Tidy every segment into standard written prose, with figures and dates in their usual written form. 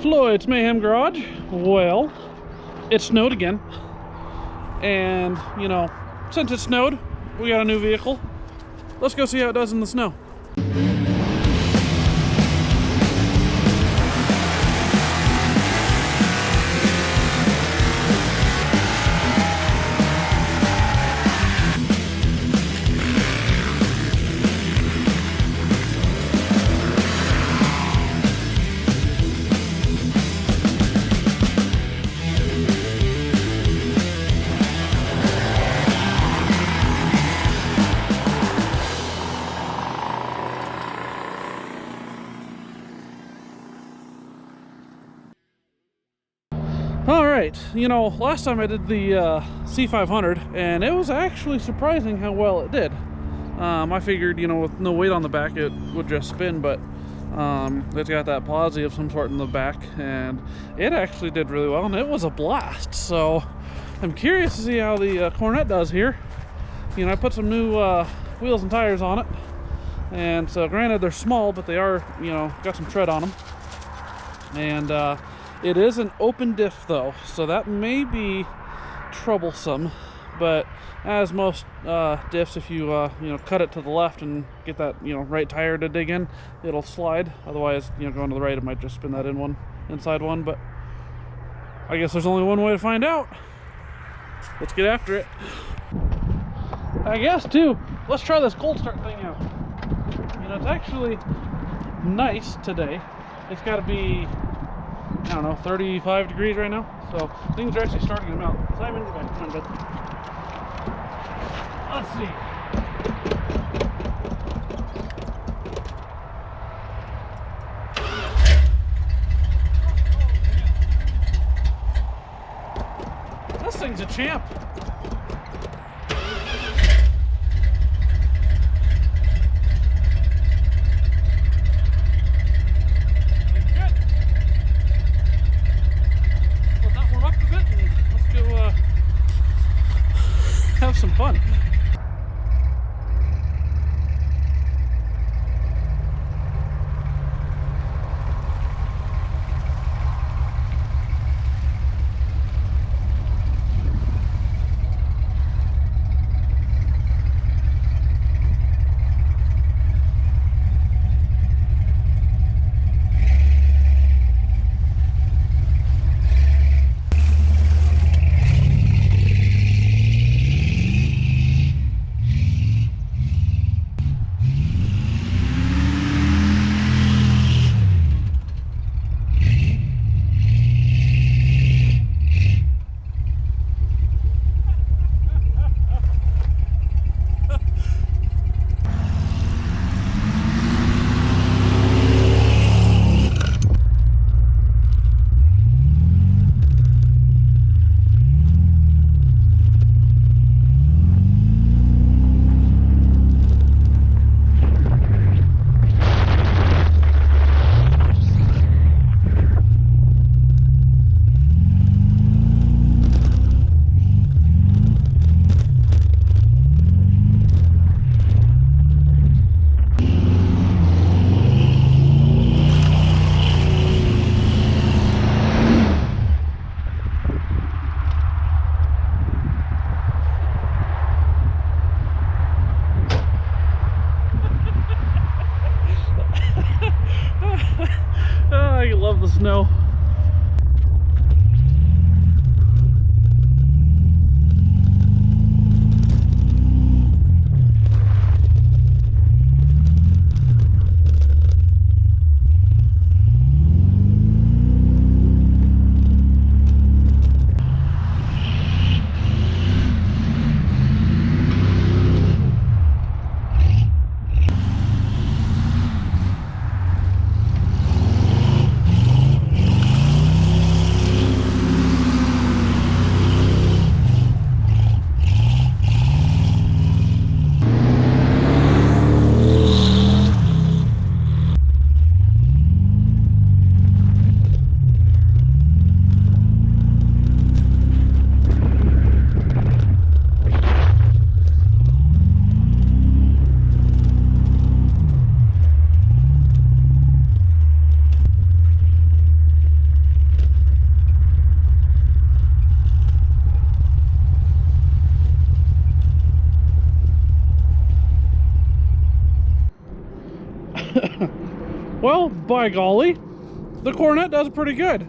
Floyd's Mayhem Garage. Well, it snowed again. And, you know, since it snowed, we got a new vehicle. Let's go see how it does in the snow. Alright, you know, last time I did the C500, and it was actually surprising how well it did. I figured, you know, with no weight on the back, it would just spin, but it's got that posi of some sort in the back, and it actually did really well, and it was a blast. So I'm curious to see how the Coronet does here. You know, I put some new wheels and tires on it, and so granted they're small, but they are, you know, got some tread on them. And it is an open diff though, so that may be troublesome, but as most diffs, if you you know, cut it to the left and get that, you know, right tire to dig in, it'll slide. Otherwise, you know, going to the right, it might just spin that inside one, but I guess there's only one way to find out. Let's get after it. I guess too, let's try this cold start thing out. You know, it's actually nice today. It's got to be, I don't know, 35 degrees right now, so things are actually starting to melt. Climb into that. Come on, bud. Let's see. This thing's a champ. Have some fun. I love the snow. by golly, the Coronet does pretty good.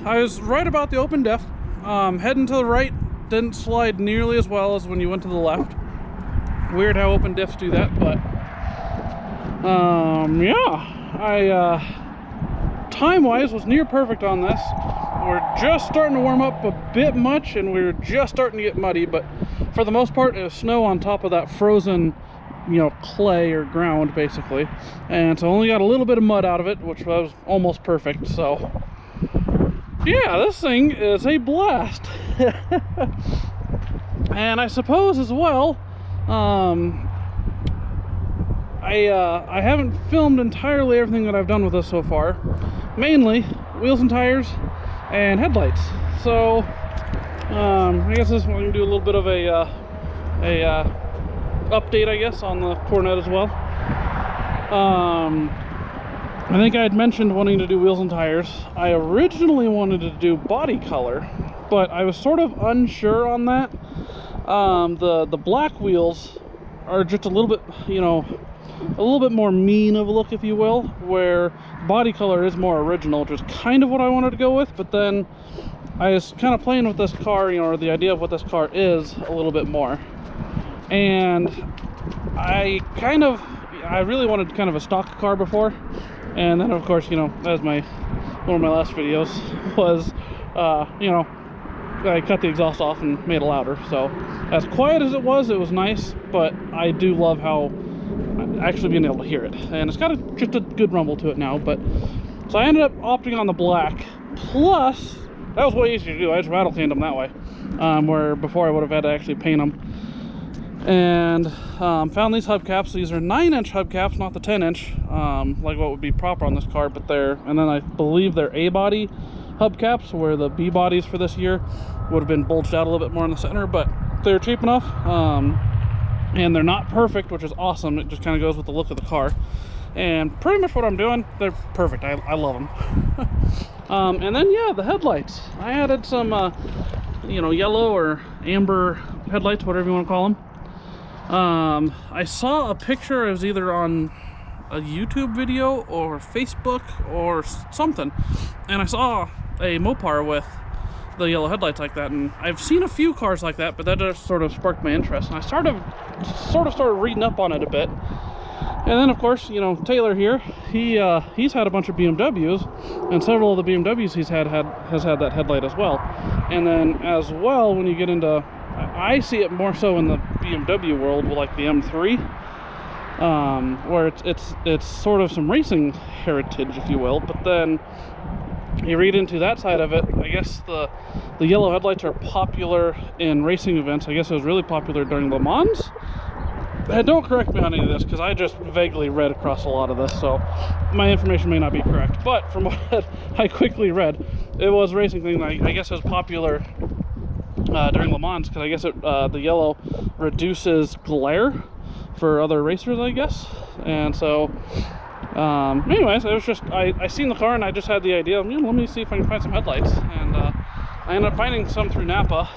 I was right about the open diff. Heading to the right didn't slide nearly as well as when you went to the left. Weird how open diffs do that, but yeah, time-wise was near perfect on this. We're just starting to warm up a bit much, and we're just starting to get muddy, but for the most part, it was snow on top of that frozen, you know, clay or ground, basically. And so only got a little bit of mud out of it, which was almost perfect, so yeah, this thing is a blast. And I suppose as well, I haven't filmed entirely everything that I've done with this so far. Mainly wheels and tires and headlights. So I guess this one we can do a little bit of a update, I guess, on the Coronet as well. I think I had mentioned wanting to do wheels and tires. I originally wanted to do body color, but I was sort of unsure on that. The black wheels are just a little bit, you know, a little bit more mean of a look, if you will, where body color is more original, which is kind of what I wanted to go with. But then I was kind of playing with this car, you know, or the idea of what this car is a little bit more. And I really wanted kind of a stock car before. And then, of course, you know, as one of my last videos was, you know, I cut the exhaust off and made it louder. So as quiet as it was nice, but I do love how actually being able to hear it, and it's got just a good rumble to it now. But so I ended up opting on the black. Plus, that was way easier to do. I just rattle cleaned them that way, where before I would have had to actually paint them. And found these hubcaps. These are 9-inch hubcaps, not the 10-inch, like what would be proper on this car. But and then I believe they're A-body hubcaps, where the B bodies for this year would have been bulged out a little bit more in the center. But they're cheap enough. And they're not perfect, which is awesome. It just kind of goes with the look of the car. And pretty much what I'm doing, they're perfect. I love them. And then, yeah, the headlights. I added some, you know, yellow or amber headlights, whatever you want to call them. I saw a picture. It was either on a YouTube video or Facebook or something. And I saw a Mopar with the yellow headlights like that, and I've seen a few cars like that, but that just sort of sparked my interest, and I started reading up on it a bit. And then, of course, you know, Taylor here, he's had a bunch of BMWs, and several of the BMWs has had that headlight as well. And then as well, when you get into, I see it more so in the BMW world with like the M3, where it's sort of some racing heritage, if you will. But then you read into that side of it, I guess the yellow headlights are popular in racing events. I guess it was really popular during Le Mans. Don't correct me on any of this, because I just vaguely read across a lot of this, so my information may not be correct. But from what I quickly read, it was a racing thing. I guess it was popular during Le Mans, because I guess the yellow reduces glare for other racers, I guess. And so anyways, it was just, I seen the car and I just had the idea, you know, let me see if I can find some headlights. And I ended up finding some through Napa.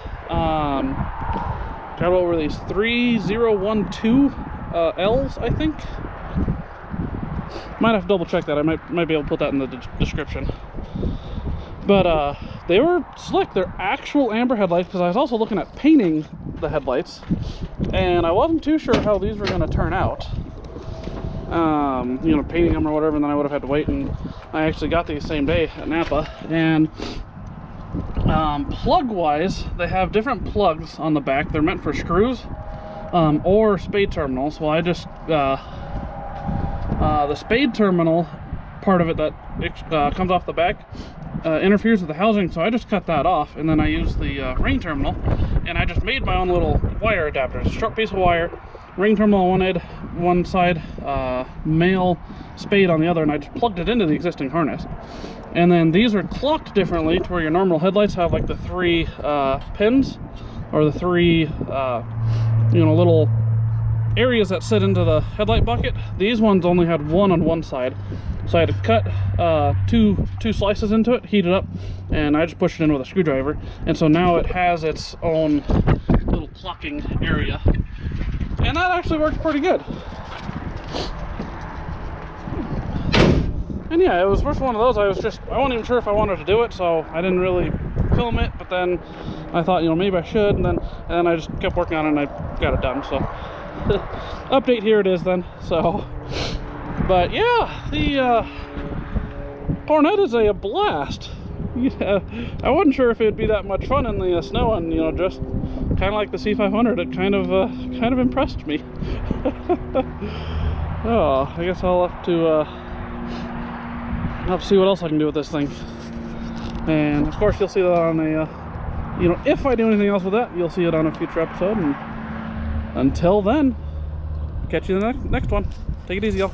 Got over these 3012 L's, I think. Might have to double check that. I might be able to put that in the description. But they were slick. They're actual amber headlights, because I was also looking at painting the headlights, and I wasn't too sure how these were going to turn out. You know, painting them or whatever, and then I would have had to wait. And I actually got these same day at Napa. And plug wise, they have different plugs on the back. They're meant for screws or spade terminals. Well, I just the spade terminal part of it that comes off the back interferes with the housing, so I just cut that off, and then I use the ring terminal, and I just made my own little wire adapter. It's a short piece of wire, ring terminal on one side, male spade on the other, and I just plugged it into the existing harness. And then these are clocked differently to where your normal headlights have like the 3 pins, or the 3 you know, little areas that sit into the headlight bucket. These ones only had one on one side, so I had to cut two slices into it, heat it up, and I just pushed it in with a screwdriver, and so now it has its own little clocking area, and that actually works pretty good. And yeah, it was first one of those. I wasn't even sure if I wanted to do it, so I didn't really film it. But then I thought, you know, maybe I should, and then I just kept working on it, and I got it done. So update, here it is then. So, but yeah, the Coronet is a blast. Yeah, I wasn't sure if it'd be that much fun in the snow, and you know, just kind of like the C500, it kind of impressed me. Oh, I guess I'll have to see what else I can do with this thing. And of course, you'll see that on a, you know, if I do anything else with that, you'll see it on a future episode. And until then, catch you in the next one. Take it easy, y'all.